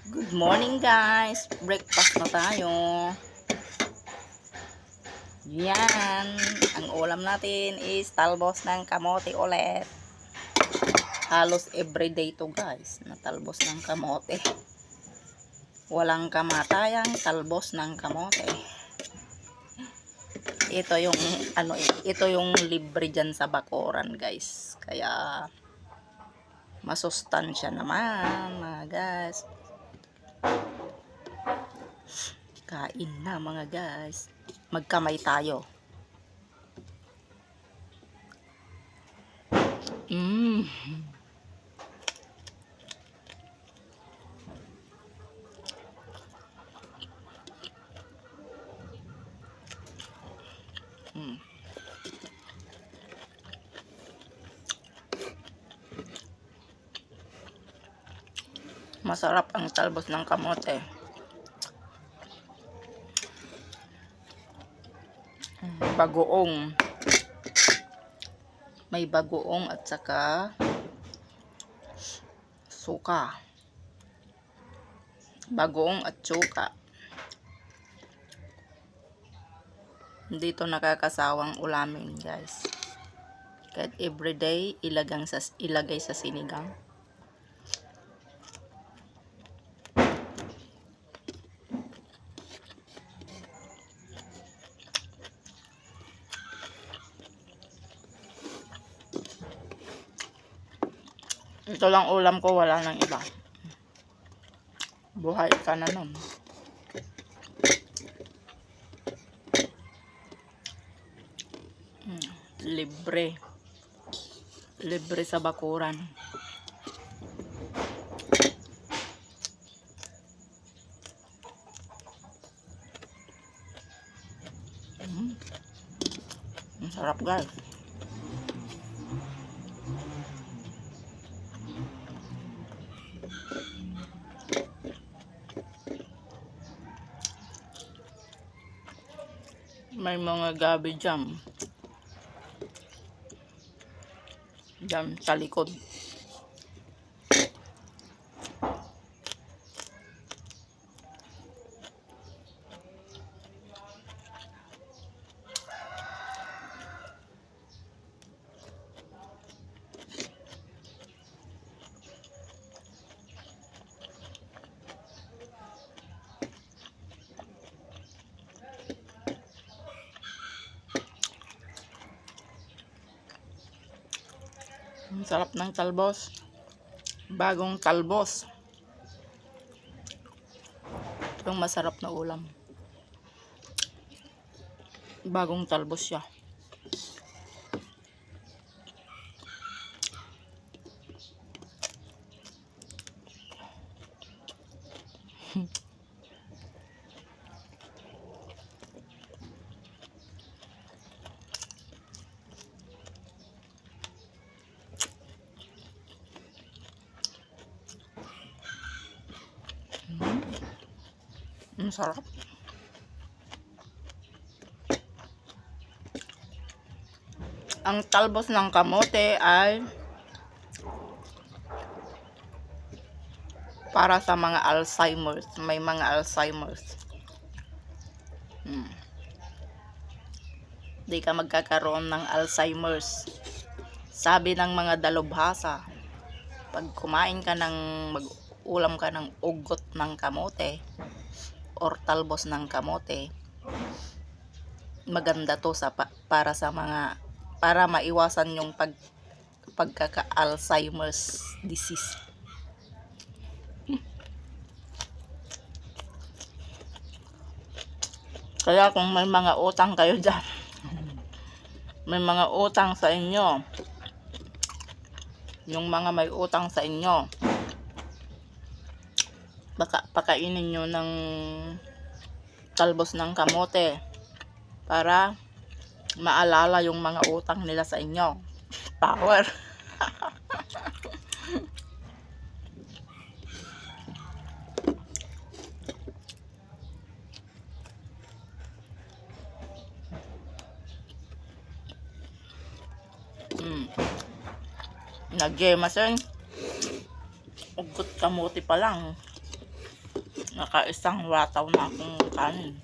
Good morning guys! Breakfast na tayo. Yan. Ang ulam natin is talbos ng kamote ulit. Halos everyday to guys na talbos ng kamote. Walang kamatayang talbos ng kamote. Ito yung ito yung libre dyan sa bakuran guys. Kaya masustansya naman mga guys. Kain na mga guys. Magkamay tayo. Masarap ang talbos ng kamote. Bagoong. May bagoong at saka suka. Bagoong at suka. Hindi to nakakasawang ulamin guys. Kahit everyday ilagay sa sinigang. Ito lang ulam ko, wala nang iba. Buhay ka na nun. Libre. Libre sa bakuran. Ang sarap guys. May mga gabi jam dyan sa likod. Ang sarap ng talbos. Bagong talbos. Yung masarap na ulam. Bagong talbos siya. Ang sarap. Ang talbos ng kamote ay para sa mga Alzheimer's. May mga Alzheimer's. Di ka magkakaroon ng Alzheimer's. Sabi ng mga dalubhasa, pag kumain ka mag-ulam ka ng ugot ng kamote or talbos ng kamote, maganda to para maiwasan yung pagkaka-Alzheimer's disease. Kaya kung may mga utang kayo dyan, may mga utang sa inyo, yung mga may utang sa inyo, baka pakainin nyo ng talbos ng kamote para maalala yung mga utang nila sa inyo. Power. Nagyemasen. Ugot kamote pa lang. Nakaisang wataw na akong kanin.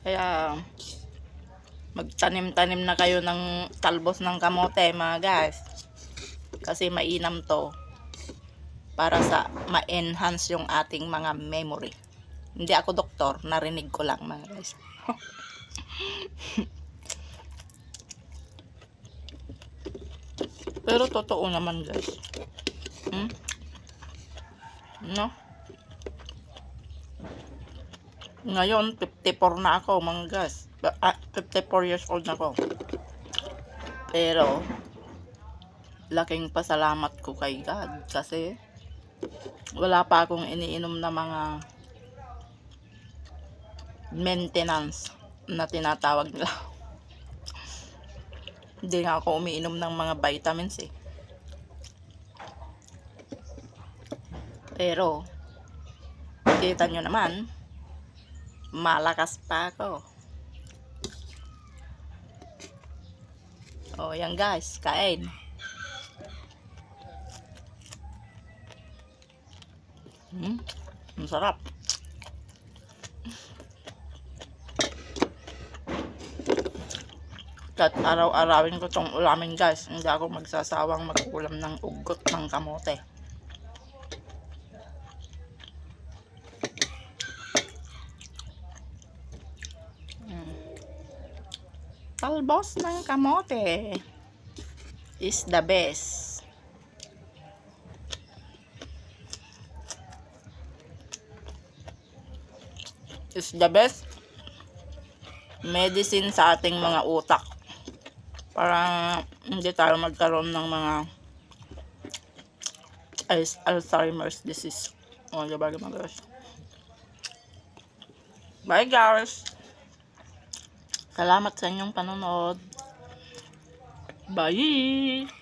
Kaya magtanim-tanim na kayo ng talbos ng kamote mga guys. Kasi mainam to para sa ma-enhance yung ating mga memory. Hindi ako doktor, narinig ko lang mga guys. Pero totoo naman guys. No? Ngayon, 54 na ako mga guys. 54 years old na ako. Pero, laking pasalamat ko kay God. Kasi, wala pa akong iniinom na mga maintenance na tinatawag nila. Hindi nga ako umiinom ng mga vitamins eh. Pero, kita nyo naman, malakas pa ako. O, yan guys, kain. Ang sarap. At araw-arawin ko tong ulamin guys. Hindi ako magsasawang mag-ulam ng ugot ng kamote. Talbos ng kamote is the best. Is the best medicine sa ating mga utak. Para hindi tayo magkaroon ng mga Alzheimer's disease. O, diba mga guys? Bye guys! Salamat sa inyong panonood. Bye!